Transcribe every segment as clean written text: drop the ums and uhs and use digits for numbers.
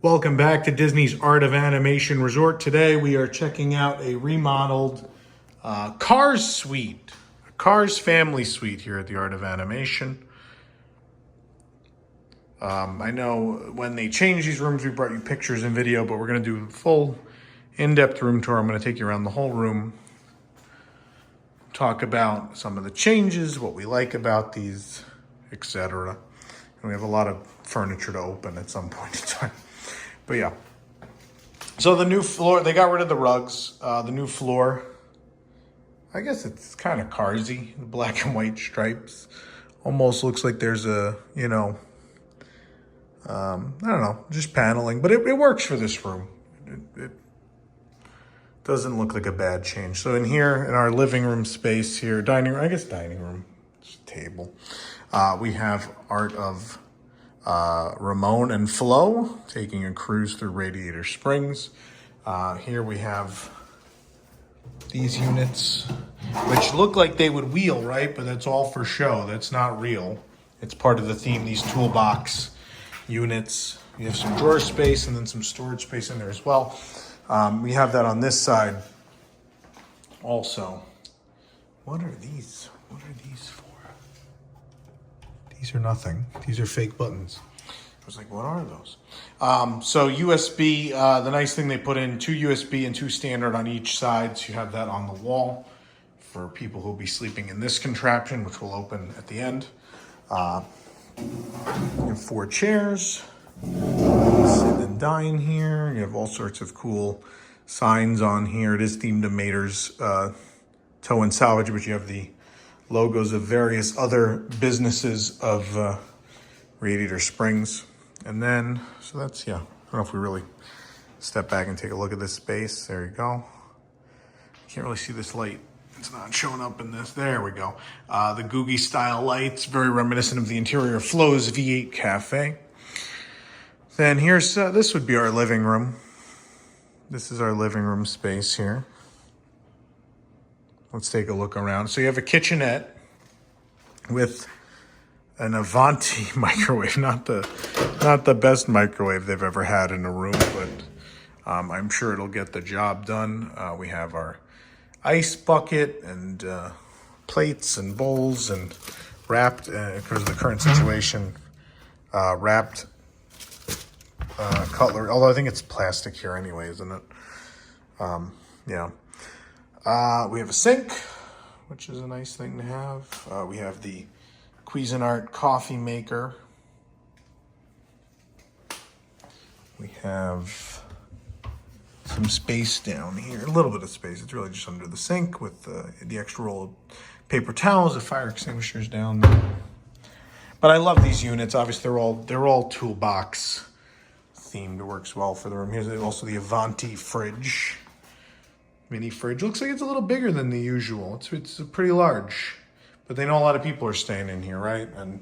Welcome back to Disney's Art of Animation Resort. Today we are checking out a remodeled Cars suite, a Cars family suite here at the Art of Animation. I know when they change these rooms, we brought you pictures and video, but we're going to do a full in-depth room tour. I'm going to take you around the whole room, talk about some of the changes, what we like about these, etc. And we have a lot of furniture to open at some point in time. But yeah, so the new floor, they got rid of the rugs. The new floor, I guess it's kind of carsy, the black and white stripes. Almost looks like there's a, I don't know, just paneling. But it works for this room. It doesn't look like a bad change. So in here, in our living room space here, dining room, just table. We have art of Ramon and Flo taking a cruise through Radiator Springs. Here we have these units, which look like they would wheel, right? But that's all for show. That's not real. It's part of the theme, these toolbox units. You have some drawer space and then some storage space in there as well. We have that on this side also. What are these? What are these for? These are nothing. These are fake buttons. I was like, what are those? So USB, the nice thing they put in 2 USB and 2 standard on each side. So you have that on the wall for people who'll be sleeping in this contraption, which will open at the end. You have 4 chairs. Sit and dine here. You have all sorts of cool signs on here. It is themed to Mater's Tow and Salvage, but you have the logos of various other businesses of Radiator Springs. And then, so that's, yeah, I don't know if we really step back and take a look at this space. There you go. Can't really see this light. It's not showing up in this. There we go. The Googie style lights, very reminiscent of the interior of Flo's V8 Cafe. Then here's, this would be our living room. This is our living room space here. Let's take a look around. So you have a kitchenette with an Avanti microwave, not the best microwave they've ever had in a room, but I'm sure it'll get the job done. We have our ice bucket and plates and bowls and wrapped, because of the current situation, wrapped cutlery. Although I think it's plastic here anyway, isn't it? Yeah. We have a sink, which is a nice thing to have. We have the Cuisinart coffee maker. We have some space down here, a little bit of space. It's really just under the sink with the extra roll of paper towels, the fire extinguishers down there. But I love these units. Obviously, they're all toolbox themed. It works well for the room. Here's also the Avanti fridge. Mini fridge. Looks like it's a little bigger than the usual. It's pretty large, but they know a lot of people are staying in here, right? And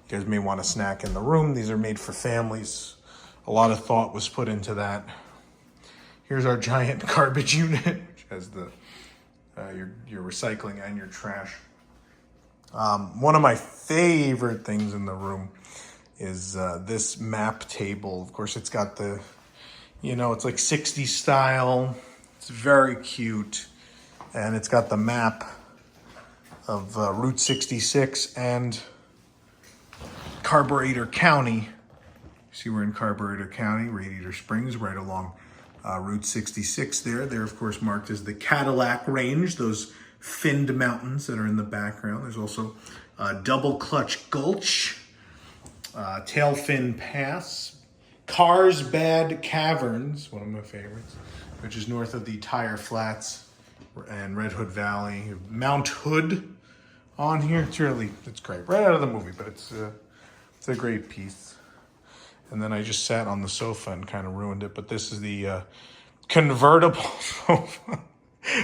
you guys may want a snack in the room. These are made for families. A lot of thought was put into that. Here's our giant garbage unit, which has the your recycling and your trash. One of my favorite things in the room is this map table. Of course, it's got the, it's like 60s style. It's very cute, and it's got the map of Route 66 and Carburetor County. See, we're in Carburetor County, Radiator Springs, right along Route 66 there. They're, of course, marked as the Cadillac Range, those finned mountains that are in the background. There's also Double Clutch Gulch, Tailfin Pass, Carlsbad Caverns, one of my favorites, which is north of the Tire Flats and Red Hood Valley. Mount Hood on here. It's great. Right out of the movie, but it's a great piece. And then I just sat on the sofa and kind of ruined it, but this is the convertible sofa,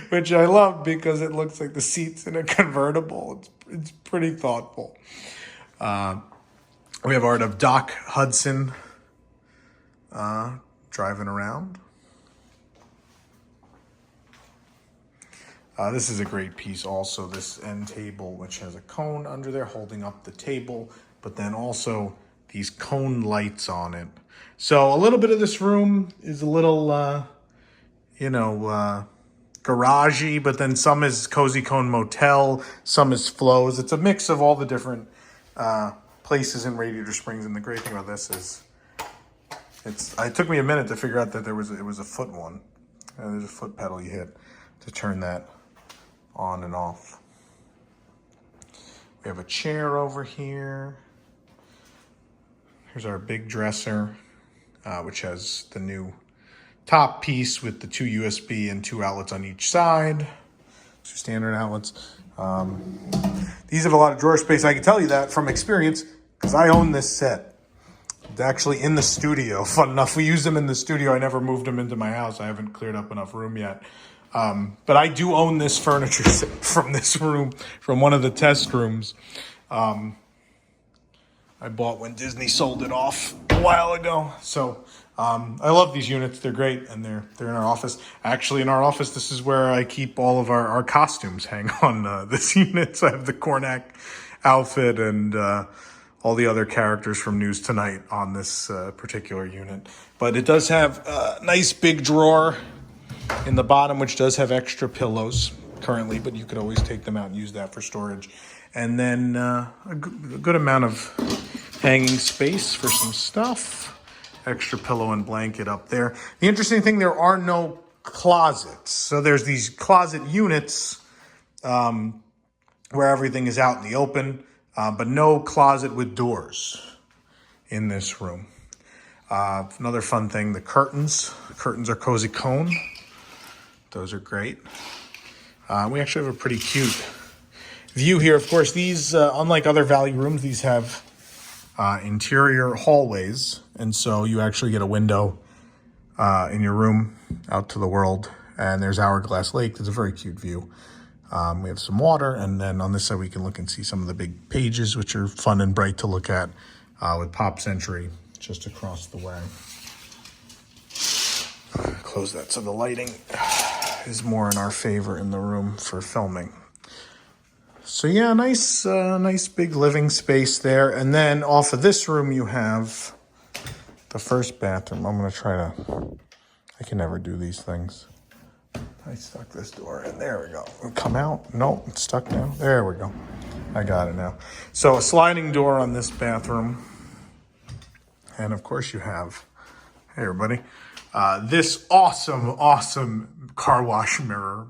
which I love because it looks like the seats in a convertible. It's pretty thoughtful. We have art of Doc Hudson driving around. This is a great piece also, this end table, which has a cone under there holding up the table, but then also these cone lights on it. So a little bit of this room is a little, garagey, but then some is Cozy Cone Motel, some is Flows. It's a mix of all the different places in Radiator Springs. And the great thing about this is, it took me a minute to figure out that it was a foot one. And there's a foot pedal you hit to turn that on and off. We have a chair over here. Here's our big dresser, which has the new top piece with the 2 USB and 2 outlets on each side. 2 standard outlets. These have a lot of drawer space. I can tell you that from experience because I own this set. It's actually in the studio. Fun enough, we use them in the studio. I never moved them into my house. I haven't cleared up enough room yet. But I do own this furniture set from this room, from one of the test rooms. I bought when Disney sold it off a while ago. So I love these units. They're great, and they're in our office. Actually, in our office, this is where I keep all of our costumes hang on this unit. So I have the Cornac outfit and all the other characters from News Tonight on this particular unit. But it does have a nice big drawer in the bottom, which does have extra pillows currently, but you could always take them out and use that for storage. And then a good amount of hanging space for some stuff. Extra pillow and blanket up there. The interesting thing, there are no closets. So there's these closet units where everything is out in the open, but no closet with doors in this room. Another fun thing, the curtains. The curtains are Cozy Cone. Those are great. We actually have a pretty cute view here. Of course, these, unlike other value rooms, these have interior hallways. And so you actually get a window in your room out to the world. And there's Hourglass Lake. There's a very cute view. We have some water. And then on this side, we can look and see some of the big pages, which are fun and bright to look at with Pop Century just across the way. Close that so the lighting is more in our favor in the room for filming. So yeah, nice big living space there. And then off of this room, you have the first bathroom. I'm gonna try to, I can never do these things. I stuck this door in, there we go. Come out, nope, it's stuck now. There we go, I got it now. So a sliding door on this bathroom. And of course you have, hey everybody, this awesome car wash mirror,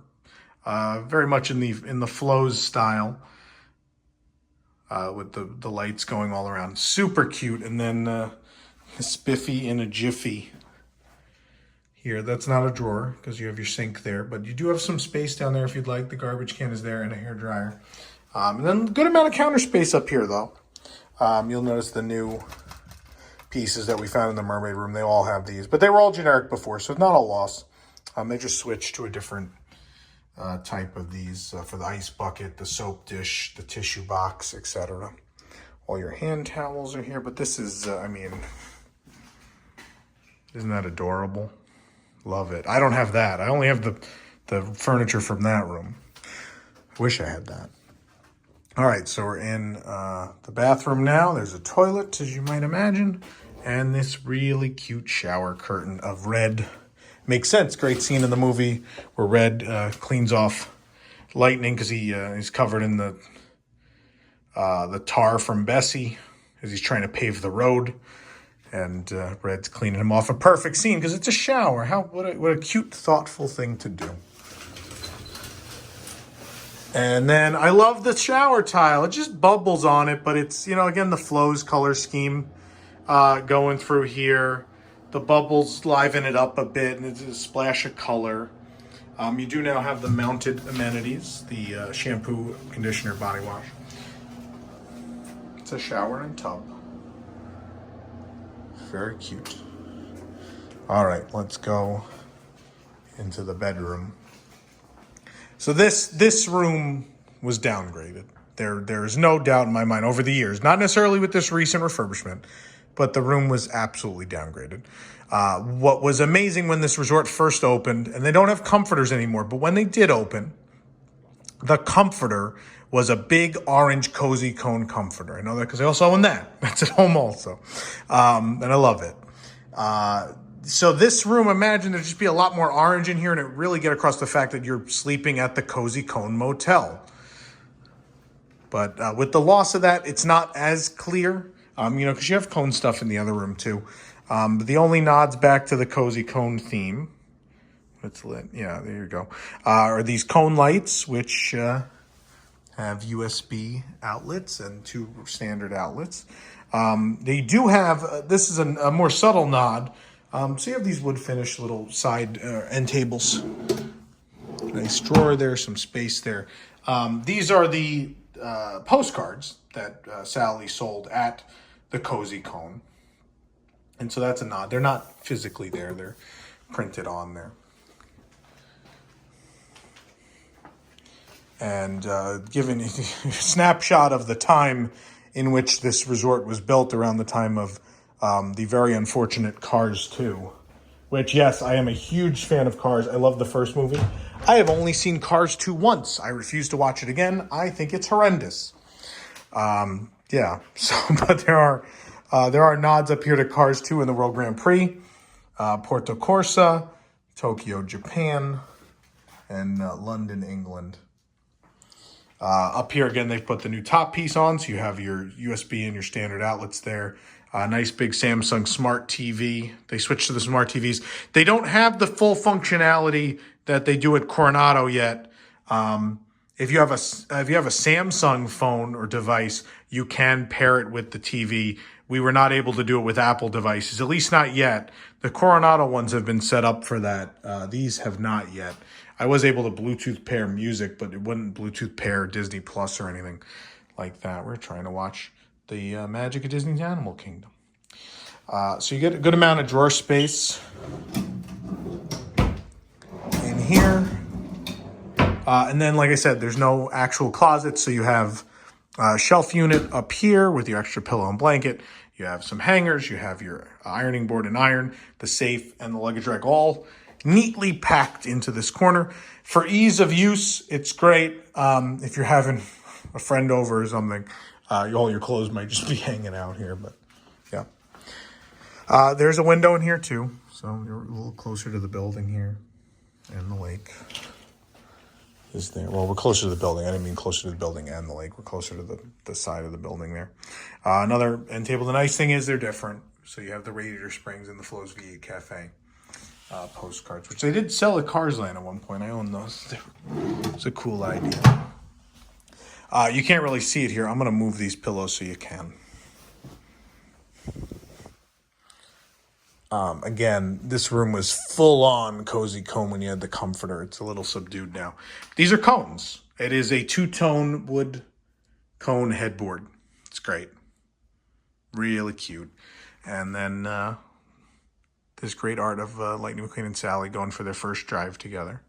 very much in the Flows style, with the lights going all around. Super cute. And then Spiffy in a jiffy here. That's not a drawer because you have your sink there, but you do have some space down there if you'd like. The garbage can is there and a hairdryer. And then a good amount of counter space up here though. You'll notice the new pieces that we found in the mermaid room, they all have these, but they were all generic before, so it's not a loss. They just switched to a different type of these for the ice bucket, the soap dish, the tissue box, etc. All your hand towels are here, but this is, I mean, isn't that adorable? Love it. I don't have that. I only have the furniture from that room. Wish I had that. All right, so we're in the bathroom now. There's a toilet, as you might imagine, and this really cute shower curtain of red. Makes sense. Great scene in the movie where Red cleans off Lightning because he's covered in the tar from Bessie as he's trying to pave the road, and Red's cleaning him off. A perfect scene because it's a shower. What a cute, thoughtful thing to do. And then I love the shower tile. It just bubbles on it, but it's, again, the Flows color scheme going through here. The bubbles liven it up a bit, and it's a splash of color. You do now have the mounted amenities, the shampoo, conditioner, body wash. It's a shower and tub. Very cute. All right, let's go into the bedroom. So this room was downgraded. There's no doubt in my mind over the years, not necessarily with this recent refurbishment, but the room was absolutely downgraded. What was amazing when this resort first opened, and they don't have comforters anymore, but when they did open, the comforter was a big orange cozy cone comforter. I know that because I also own that. That's at home also. And I love it. So this room, imagine there'd just be a lot more orange in here, and it really get across the fact that you're sleeping at the Cozy Cone Motel. But with the loss of that, it's not as clear, because you have cone stuff in the other room too. But the only nods back to the Cozy Cone theme, it's lit, yeah, there you go, are these cone lights, which have USB outlets and 2 standard outlets. They do have, this is a more subtle nod, so you have these wood finish little side end tables. Nice drawer there, some space there. These are the postcards that Sally sold at the Cozy Cone. And so that's a nod. They're not physically there. They're printed on there. And given a snapshot of the time in which this resort was built around the time of the very unfortunate Cars 2, which, yes, I am a huge fan of Cars. I love the first movie. I have only seen Cars 2 once. I refuse to watch it again. I think it's horrendous. Yeah, so, but there are nods up here to Cars 2 in the World Grand Prix, Porto Corsa, Tokyo, Japan, and London, England. Up here, again, they've put the new top piece on, so you have your USB and your standard outlets there. Nice big Samsung Smart TV. They switched to the Smart TVs. They don't have the full functionality that they do at Coronado yet. If you have a Samsung phone or device, you can pair it with the TV. We were not able to do it with Apple devices, at least not yet. The Coronado ones have been set up for that. These have not yet. I was able to Bluetooth pair music, but it wouldn't Bluetooth pair Disney Plus or anything like that. We're trying to watch the magic of Disney's Animal Kingdom. So you get a good amount of drawer space in here. And then, like I said, there's no actual closet, so you have a shelf unit up here with your extra pillow and blanket. You have some hangers. You have your ironing board and iron, the safe, and the luggage rack all neatly packed into this corner. For ease of use, it's great. If you're having a friend over or something, all your clothes might just be hanging out here, but yeah. There's a window in here too, so you're a little closer to the building here, and the lake is there. Well, we're closer to the building. I didn't mean closer to the building and the lake. We're closer to the side of the building there. Another end table. The nice thing is they're different. So you have the Radiator Springs and the Flo's V8 Cafe postcards, which they did sell at Cars Land at one point. I own those. It's a cool idea. You can't really see it here. I'm going to move these pillows so you can. Again, this room was full on Cozy Cone when you had the comforter. It's a little subdued now. These are cones. It is a 2-tone wood cone headboard. It's great. Really cute. And then this great art of Lightning McQueen and Sally going for their first drive together.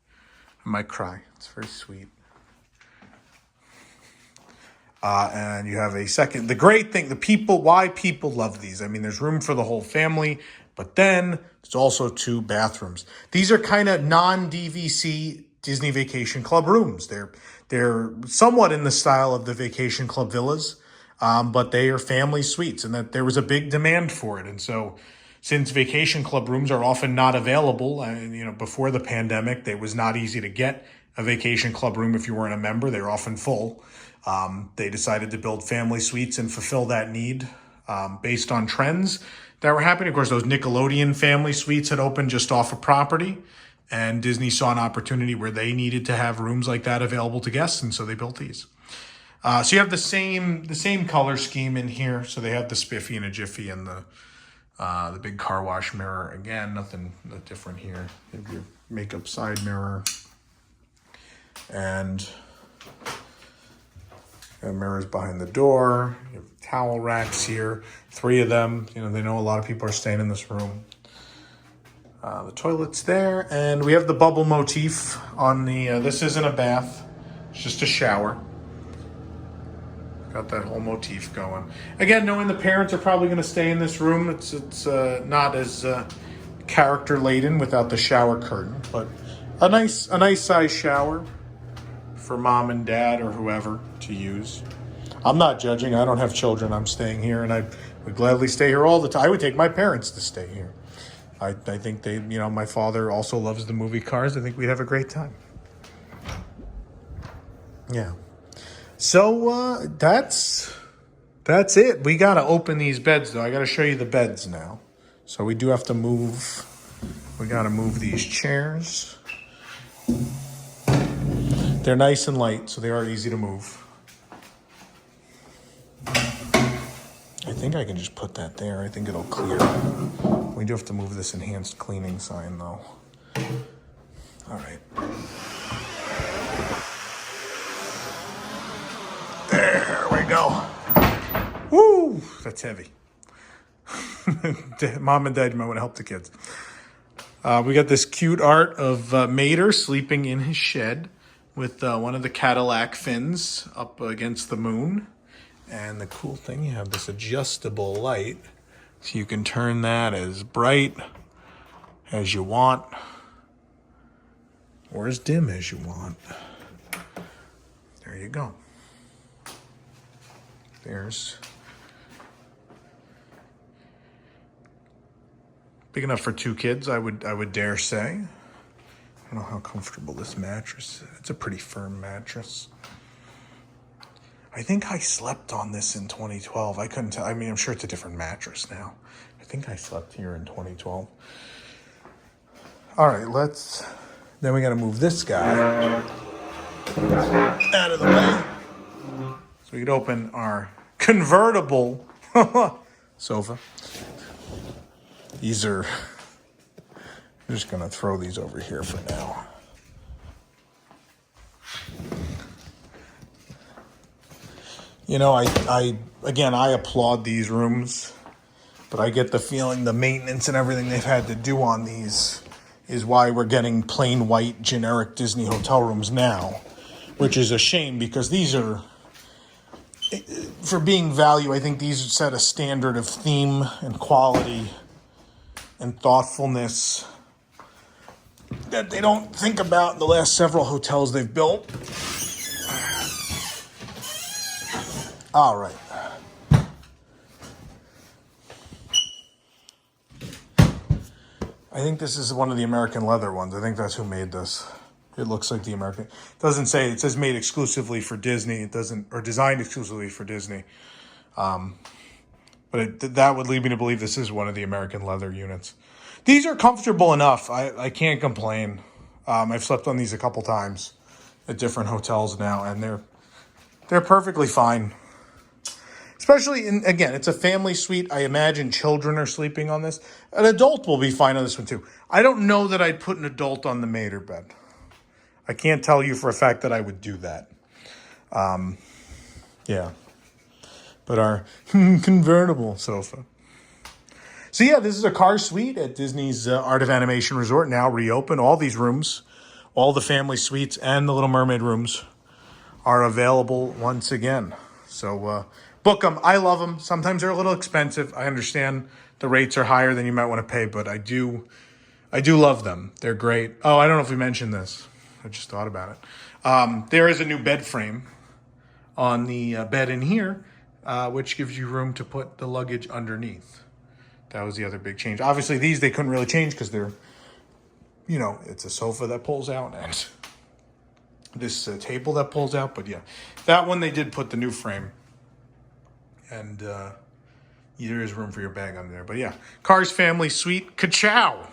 I might cry. It's very sweet. And you have a second. The great thing, why people love these. I mean, there's room for the whole family, but then there's also 2 bathrooms. These are kind of non-DVC Disney Vacation Club rooms. They're somewhat in the style of the Vacation Club villas, but they are family suites, and that there was a big demand for it. And so, since Vacation Club rooms are often not available, and before the pandemic, it was not easy to get a Vacation Club room if you weren't a member. They were often full. They decided to build family suites and fulfill that need based on trends that were happening. Of course, those Nickelodeon family suites had opened just off of property, and Disney saw an opportunity where they needed to have rooms like that available to guests, and so they built these. So you have the same color scheme in here. So they have the spiffy and a jiffy and the big car wash mirror. Again, nothing different here. You have your makeup side mirror and mirrors behind the door. You have towel racks here, 3 of them. They know a lot of people are staying in this room. The toilet's there, and we have the bubble motif on the. This isn't a bath; it's just a shower. Got that whole motif going. Again, knowing the parents are probably going to stay in this room, it's not as character laden without the shower curtain, but a nice size shower for mom and dad or whoever to use. I'm not judging. I don't have children. I'm staying here, and I would gladly stay here all the time. I would take my parents to stay here. I think they, my father also loves the movie Cars. I think we'd have a great time. Yeah. So that's it. We got to open these beds, though. I got to show you the beds now. So we do have to move. We got to move these chairs. They're nice and light, so they are easy to move. I think I can just put that there. I think it'll clear. We do have to move this enhanced cleaning sign, though. All right. There we go. Woo! That's heavy. Mom and Dad, you might want to help the kids. We got this cute art of Mater sleeping in his shed with one of the Cadillac fins up against the moon. And the cool thing, you have this adjustable light, so you can turn that as bright as you want or as dim as you want. There you go. There's big enough for 2 kids, I would dare say. I don't know how comfortable this mattress is. It's a pretty firm mattress. I think I slept on this in 2012. I couldn't tell. I mean, I'm sure it's a different mattress now. I think I slept here in 2012. All right, then we got to move this guy out of the way. So we could open our convertible sofa. I'm just going to throw these over here for now. I applaud these rooms, but I get the feeling the maintenance and everything they've had to do on these is why we're getting plain white generic Disney hotel rooms now, which is a shame because these are, for being value, I think these set a standard of theme and quality and thoughtfulness that they don't think about in the last several hotels they've built. All right. I think this is one of the American leather ones. I think that's who made this. It looks like the American. It doesn't say. It says made exclusively for Disney. It doesn't, or designed exclusively for Disney. But that would lead me to believe this is one of the American leather units. These are comfortable enough. I can't complain. I've slept on these a couple times at different hotels now, and they're perfectly fine. Especially, again, it's a family suite. I imagine children are sleeping on this. An adult will be fine on this one, too. I don't know that I'd put an adult on the Mater bed. I can't tell you for a fact that I would do that. Yeah. But our convertible sofa. So, yeah, this is a car suite at Disney's Art of Animation Resort, now reopened. All these rooms, all the family suites and the Little Mermaid rooms are available once again. So, book them. I love them. Sometimes they're a little expensive. I understand the rates are higher than you might want to pay, but I do love them. They're great. Oh, I don't know if we mentioned this. I just thought about it. There is a new bed frame on the bed in here, which gives you room to put the luggage underneath. That was the other big change. Obviously, these they couldn't really change because they're, it's a sofa that pulls out and this table that pulls out. But yeah, that one they did put the new frame. And there is room for your bag under there. But yeah, Cars Family Suite. Ka-chow!